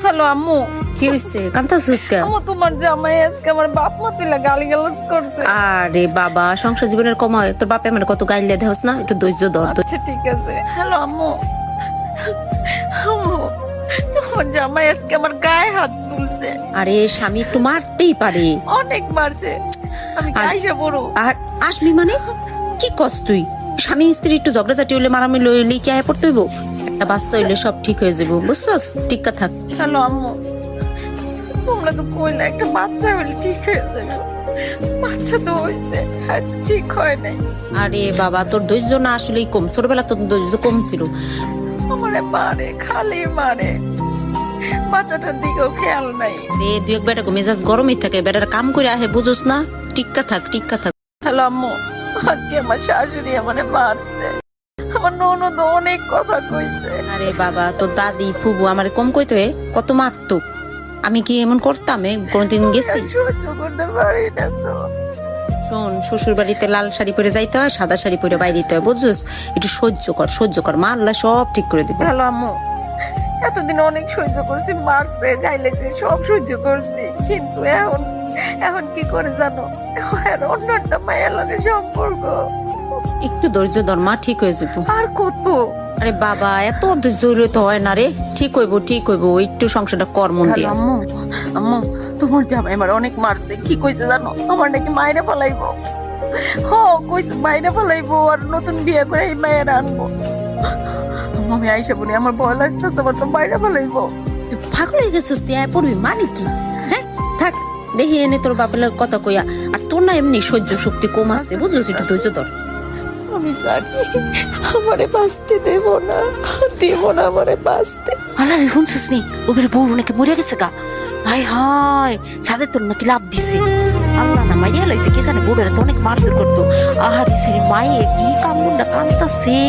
Hello আম্মু। কি হইছে কান্তাছিস কে? আম্মু তোমার জামাই আজকে আমার বাপ মা তুইলা গালিগালাজ করছে। আরে বাবা, সংসার জীবনের কমায় তোর বাপে আমার কত গাইলে দেহস না, একটু ধৈর্য ধর। আচ্ছা ঠিক আছে। হ্যালো আম্মু। আম্মু তোমার জামাই আজকে আমার গায়ে হাত তুলছে। আরে স্বামী একটু মারতেই পারে। অনেক মারছে। আমি আর- কাইসা বড়। আর আসবি মানে কি কস তুই? স্বামী স্ত্রী একটু ঝগড়াঝাটি হইলে মারামারি লইলে কি আয় পড়তে হইব? একটা বাস্তা হইলে সব ঠিক হয়ে যাবো, বুঝছস? টিক্কা থাক। হ্যালো আম্মু, তোমরা তো কইলা একটা বাচ্চা হলে ঠিক হয়ে যাবে। বাচ্চা তো হইছে, আর ঠিক হয় নাই। আরে বাবা, তোর ধৈর্য না আসলেই কম, ছোটবেলা তোর ধৈর্য কম ছিল। আমারে মারে, খালি মারে, বাচ্চাটার দিকেও খেয়াল নাই। রে দুই এক বেটা মেজাজ গরমই থাকে, বেটার কাম করে আহে, বুঝোস না? টিক্কা থাক, টিক্কা থাক। হ্যালো আম্মু, আজকে আমার শাশুড়ি আমারে মারছে। আমার ননদ অনেক কথা কইছে। আরে বাবা, তোর দাদি ফুবু আমার কম কইতো কত মারতো। আমি কি এমন করতাম? কোনদিন গেছি? আর সহ্য করতে পারি না তো। শোন, শ্বশুর বাড়িতে লাল শাড়ি পরে যাইতে হয়, সাদা শাড়ি পরে বাইরে দিতে হয়, বুঝছিস? একটু সহ্য কর, সহ্য কর, মা আল্লাহ সব ঠিক করে দিবে। হ্যালো আম্মু, এতদিন অনেক সহ্য করছি, মারছে গাইলেছে সব সহ্য করছি, কিন্তু এখন এখন কি করে জানো, এখন অন্য একটা মায়ের লগে সম্পর্ক। একটু ধৈর্য ধর মা, ঠিক হয়ে যাবো। আর কত? আরে বাবা, এত ধৈর্য হইলে তো হয় না রে। ঠিক হইব, ঠিক হইব, একটু সংসারটা কর মন হ্যালো দিয়ে। আম্মু, আম্মু তোমার জামাই আমার অনেক মারছে। কি কইছে জানো? আমার নাকি মায়েরা ফেলাইবো। হ, কইছে মায়েরা ফেলাইবো আর নতুন বিয়ে করে এই মায়ের আনবো। আম্মু, আমি আইসা বলি আমার ভয় লাগতেছে, আমার তো মায়েরা ফেলাইবো। তুই পাগল হয়ে গেছিস, তুই আয় পড়বি মানে কি? হ্যাঁ থাক, দেখি এনে তোর বাপের লগে কথা কইয়া। আর তোর না এমনি সহ্য শক্তি কম আছে, বুঝছিস? একটু ধৈর্য ধর। আমি জানি আমারে বাঁচতে দেব না, আমারে বাঁচতে। আল্লাহ রে, শুনছিস নি ওদের বউ নাকি মরে গেছে গা? হাই হাই, সাদের তোর নাকি লাভ দিছে। আল্লাহ না মাইয়া লাইছে, কে জানে বউরা তো অনেক মারধর করতো। আহারে সে মায়ে কি কামড়া কামতাছে।